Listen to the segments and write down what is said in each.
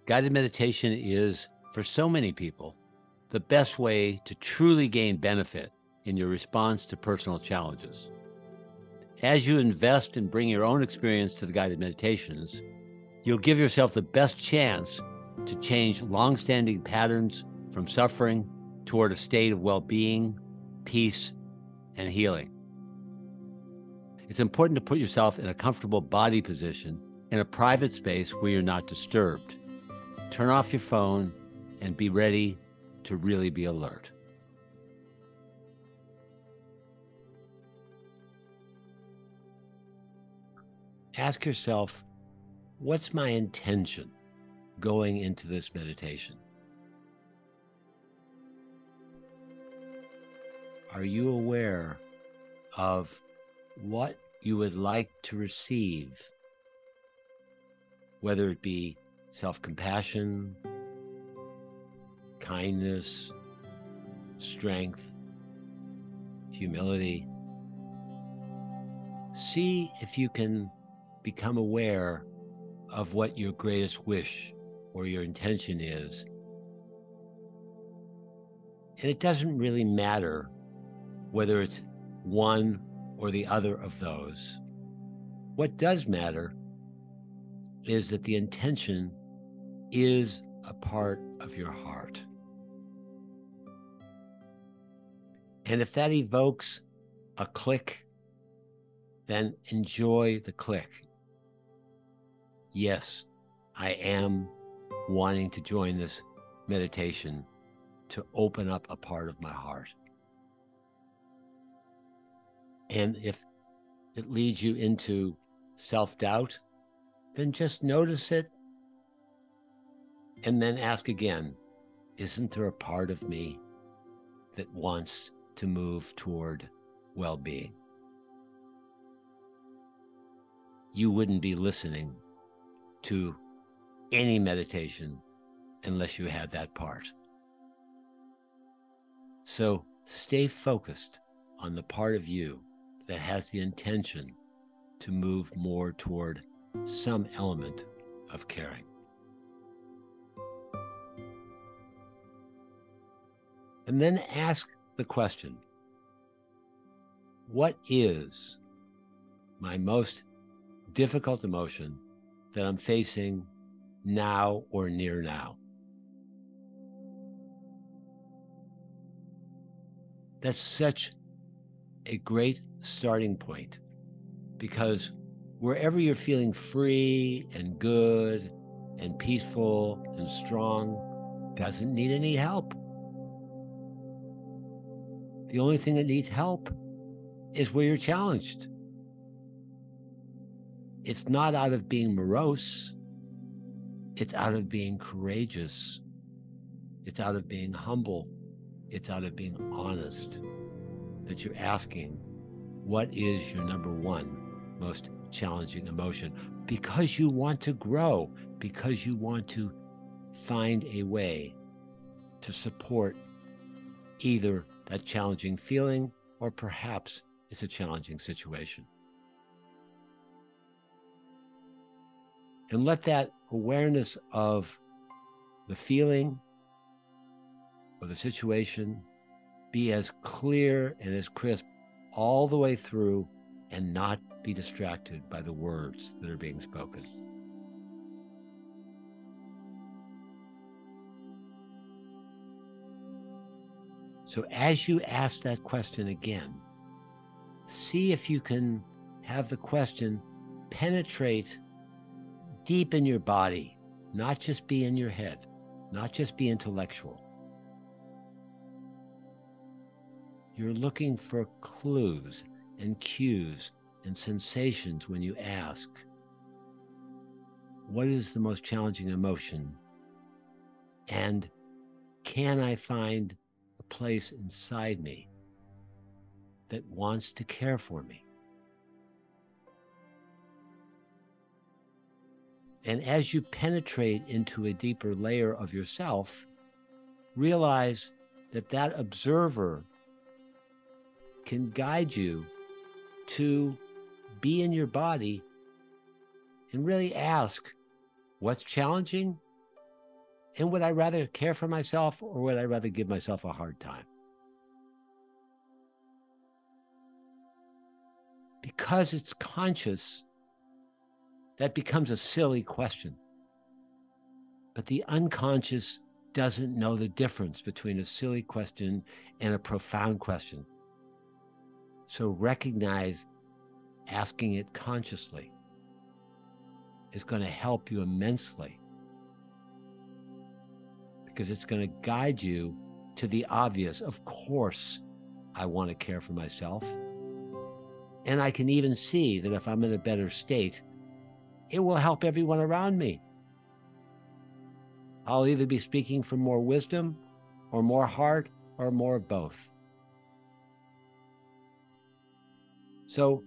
Guided meditation is, for so many people, the best way to truly gain benefit in your response to personal challenges. As you invest and bring your own experience to the guided meditations, you'll give yourself the best chance to change long-standing patterns from suffering toward a state of well-being, peace, and healing. It's important to put yourself in a comfortable body position in a private space where you're not disturbed. Turn off your phone and be ready to really be alert. Ask yourself, what's my intention going into this meditation? Are you aware of what you would like to receive, whether it be self-compassion, kindness, strength, humility? See if you can become aware of what your greatest wish or your intention is. And it doesn't really matter whether it's one or the other of those. What does matter is that the intention is a part of your heart. And if that evokes a click, then enjoy the click. Yes, I am wanting to join this meditation to open up a part of my heart. And if it leads you into self-doubt, then just notice it and then ask again, isn't there a part of me that wants to move toward well-being? You wouldn't be listening to any meditation unless you had that part. So stay focused on the part of you that has the intention to move more toward some element of caring. And then ask the question, what is my most difficult emotion that I'm facing now or near now? That's such a great starting point, because wherever you're feeling free and good and peaceful and strong doesn't need any help. The only thing that needs help is where you're challenged. It's not out of being morose. It's out of being courageous. It's out of being humble. It's out of being honest that you're asking, what is your number one most challenging emotion? Because you want to grow, because you want to find a way to support either that challenging feeling or perhaps it's a challenging situation. And let that awareness of the feeling or the situation be as clear and as crisp all the way through, and not be distracted by the words that are being spoken. So as you ask that question again, see if you can have the question penetrate deep in your body, not just be in your head, not just be intellectual. You're looking for clues and cues and sensations when you ask, what is the most challenging emotion? And can I find a place inside me that wants to care for me? And as you penetrate into a deeper layer of yourself, realize that that observer can guide you to be in your body and really ask, what's challenging And would I rather care for myself, or would I rather give myself a hard time? Because it's conscious, that becomes a silly question. But the unconscious doesn't know the difference between a silly question and a profound question. So recognize asking it consciously is going to help you immensely, because it's going to guide you to the obvious. Of course, I want to care for myself. And I can even see that if I'm in a better state, it will help everyone around me. I'll either be speaking from more wisdom or more heart or more of both. So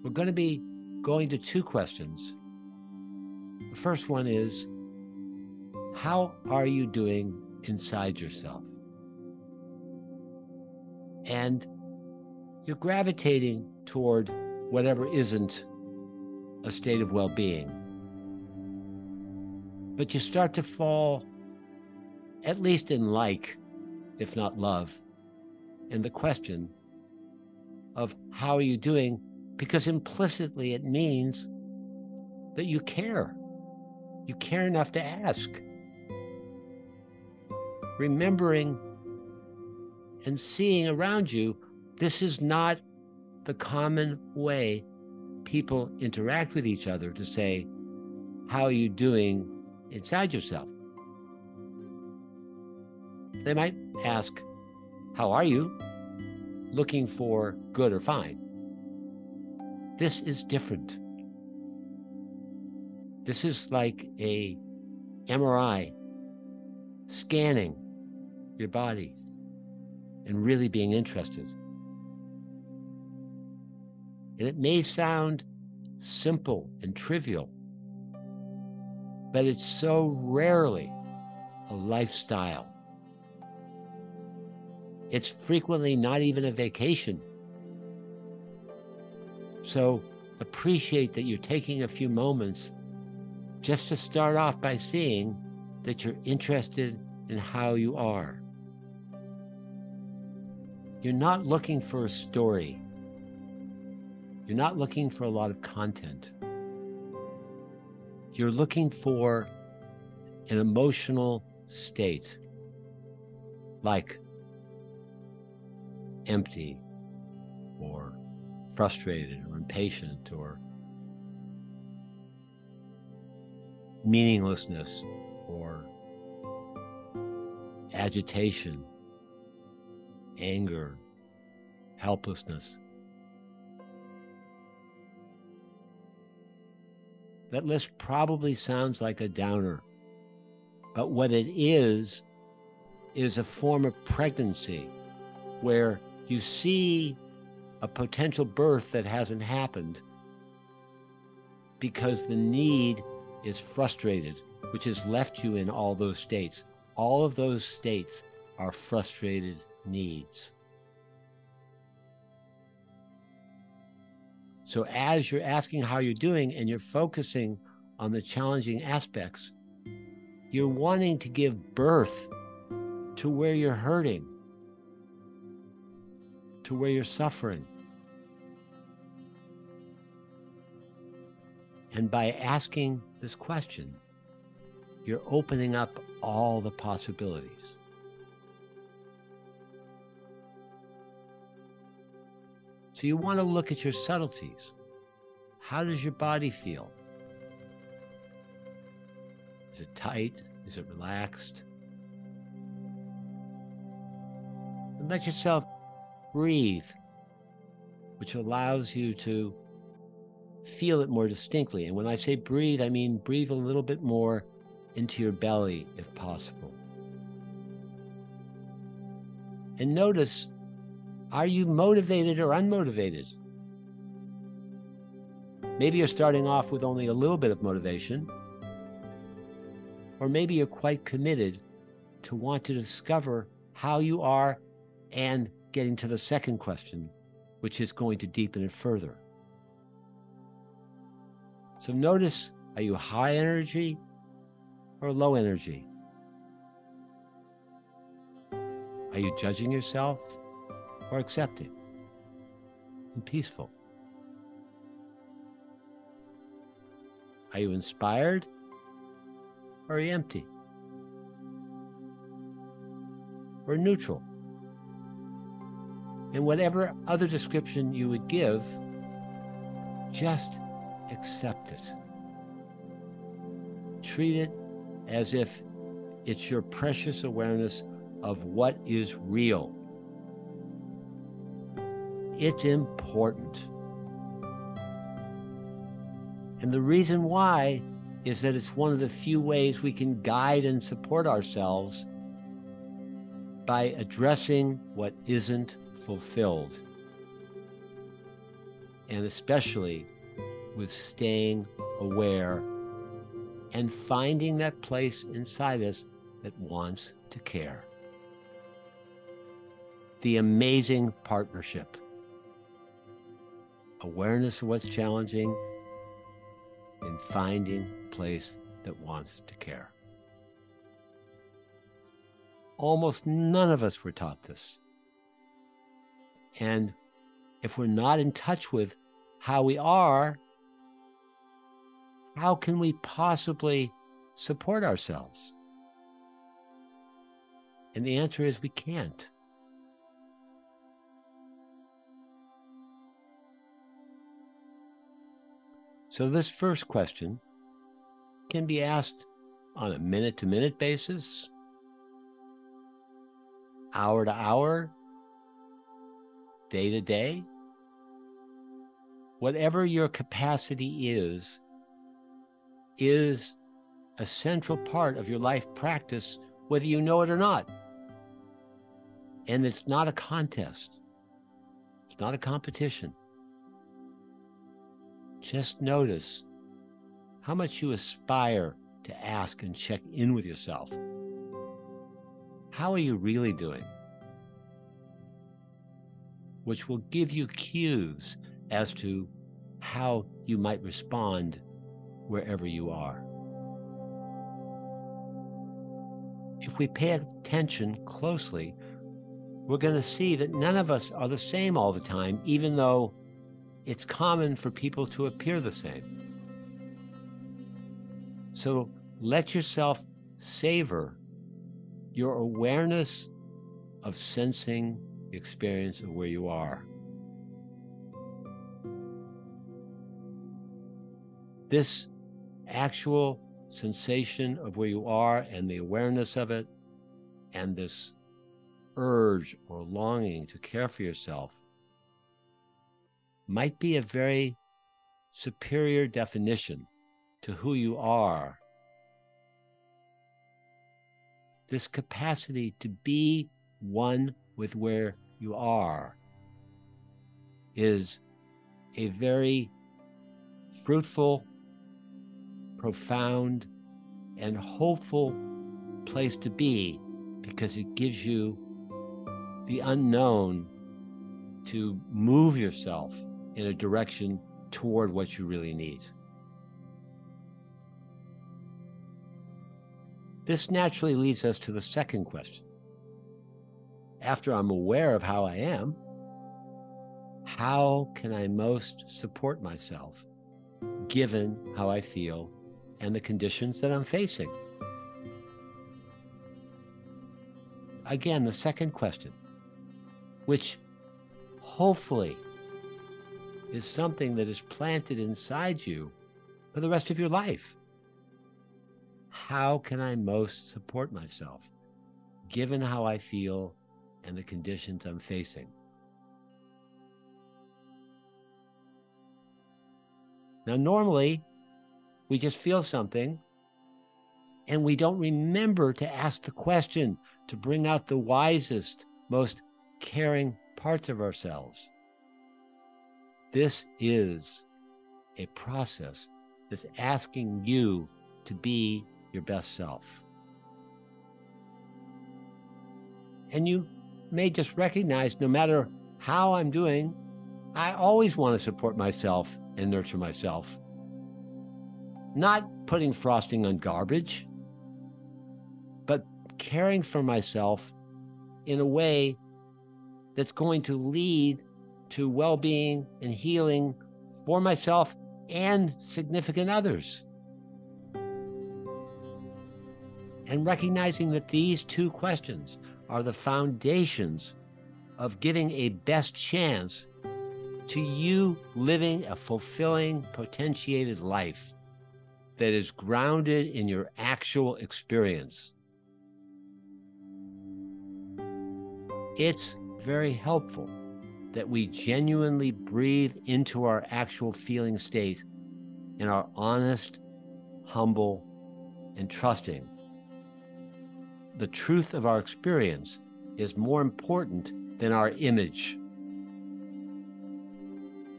we're going to be going to two questions. The first one is, how are you doing inside yourself? And you're gravitating toward whatever isn't a state of well-being. But you start to fall, at least in like, if not love, in the question of how are you doing, because implicitly it means that you care. You care enough to ask. Remembering and seeing around you, this is not the common way people interact with each other to say, how are you doing inside yourself? They might ask, how are you? Looking for good or fine. This is different. This is like a MRI scanning your body and really being interested. And it may sound simple and trivial, but it's so rarely a lifestyle. It's frequently not even a vacation. So appreciate that you're taking a few moments just to start off by seeing that you're interested in how you are. You're not looking for a story. You're not looking for a lot of content. You're looking for an emotional state, like empty or frustrated or impatient or meaninglessness or agitation, anger, helplessness. That list probably sounds like a downer, but what it is a form of pregnancy where you see a potential birth that hasn't happened because the need is frustrated, which has left you in all those states. All of those states are frustrated needs. So as you're asking how you're doing and you're focusing on the challenging aspects, you're wanting to give birth to where you're hurting, to where you're suffering. And by asking this question, you're opening up all the possibilities. So you want to look at your subtleties. How does your body feel? Is it tight? Is it relaxed? And let yourself breathe, which allows you to feel it more distinctly. And when I say breathe, I mean breathe a little bit more into your belly if possible. And notice, are you motivated or unmotivated? Maybe you're starting off with only a little bit of motivation, or maybe you're quite committed to want to discover how you are and getting to the second question, which is going to deepen it further. So notice, are you high energy or low energy? Are you judging yourself or accepting and peaceful? Are you inspired or are you empty or neutral? And whatever other description you would give, just accept it. Treat it as if it's your precious awareness of what is real. It's important. And the reason why is that it's one of the few ways we can guide and support ourselves by addressing what isn't fulfilled. And especially with staying aware and finding that place inside us that wants to care. The amazing partnership. Awareness of what's challenging and finding a place that wants to care. Almost none of us were taught this. And if we're not in touch with how we are, how can we possibly support ourselves? And the answer is we can't. So this first question can be asked on a minute-to-minute basis, hour to hour, day to day. Whatever your capacity is a central part of your life practice, whether you know it or not. And it's not a contest. It's not a competition. Just notice how much you aspire to ask and check in with yourself. How are you really doing? Which will give you cues as to how you might respond wherever you are. If we pay attention closely, we're going to see that none of us are the same all the time, even though it's common for people to appear the same. So let yourself savor your awareness of sensing the experience of where you are. This actual sensation of where you are and the awareness of it, and this urge or longing to care for yourself might be a very superior definition to who you are. This capacity to be one with where you are is a very fruitful, profound, and hopeful place to be, because it gives you the unknown to move yourself in a direction toward what you really need. This naturally leads us to the second question. After I'm aware of how I am, how can I most support myself given how I feel and the conditions that I'm facing? Again, the second question, which hopefully is something that is planted inside you for the rest of your life. How can I most support myself given how I feel and the conditions I'm facing? Now, normally, we just feel something and we don't remember to ask the question, to bring out the wisest, most caring parts of ourselves. This is a process that's asking you to be your best self. And you may just recognize, no matter how I'm doing, I always want to support myself and nurture myself. Not putting frosting on garbage, but caring for myself in a way that's going to lead to well-being and healing for myself and significant others. And recognizing that these two questions are the foundations of giving a best chance to you living a fulfilling, potentiated life that is grounded in your actual experience. It's very helpful that we genuinely breathe into our actual feeling state and are honest, humble, and trusting. The truth of our experience is more important than our image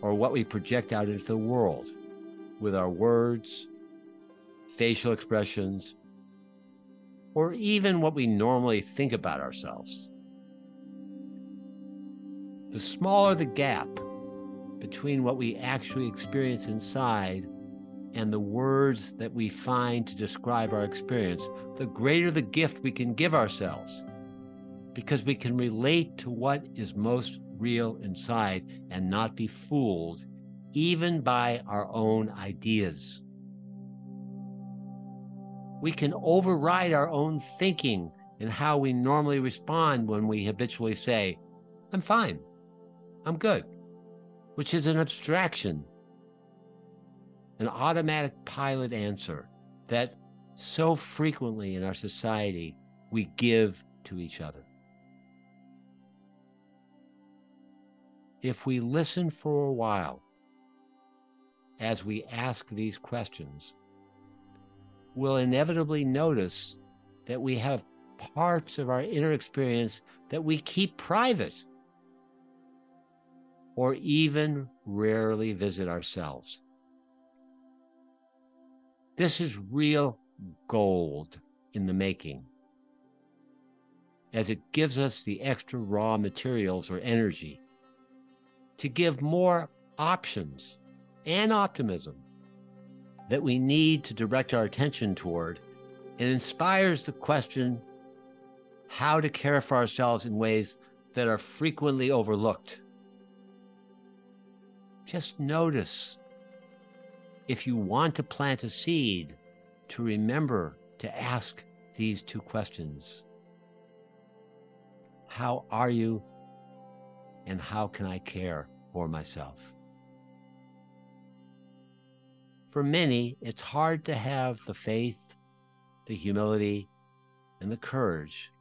or what we project out into the world with our words, facial expressions, or even what we normally think about ourselves. The smaller the gap between what we actually experience inside and the words that we find to describe our experience, the greater the gift we can give ourselves, because we can relate to what is most real inside and not be fooled even by our own ideas. We can override our own thinking and how we normally respond when we habitually say, "I'm fine, I'm good," which is an abstraction, an automatic pilot answer that so frequently in our society we give to each other. If we listen for a while as we ask these questions, we'll inevitably notice that we have parts of our inner experience that we keep private or even rarely visit ourselves. This is real gold in the making, as it gives us the extra raw materials or energy to give more options and optimism that we need to direct our attention toward, and inspires the question how to care for ourselves in ways that are frequently overlooked. Just notice if you want to plant a seed to remember to ask these two questions. How are you, and how can I care for myself? For many, it's hard to have the faith, the humility, and the courage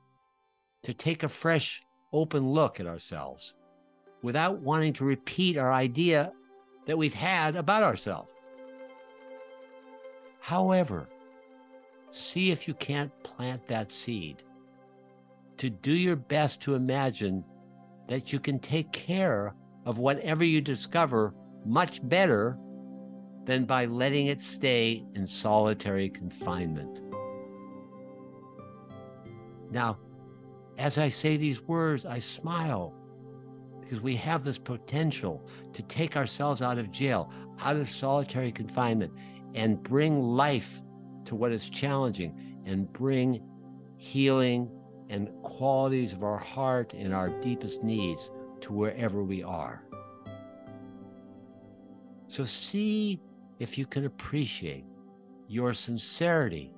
to take a fresh, open look at ourselves without wanting to repeat our idea that we've had about ourselves. However, see if you can't plant that seed, to do your best to imagine that you can take care of whatever you discover much better than by letting it stay in solitary confinement. Now, as I say these words, I smile because we have this potential to take ourselves out of jail, out of solitary confinement, and bring life to what is challenging, and bring healing and qualities of our heart and our deepest needs to wherever we are. So see if you can appreciate your sincerity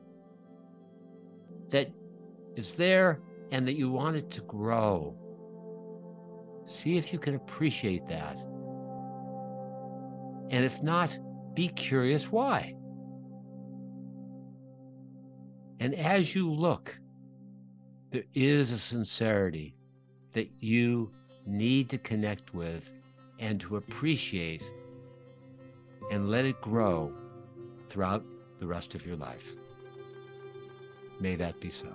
that is there and that you want it to grow. See if you can appreciate that. And if not, be curious why. And as you look, there is a sincerity that you need to connect with and to appreciate, and let it grow throughout the rest of your life. May that be so.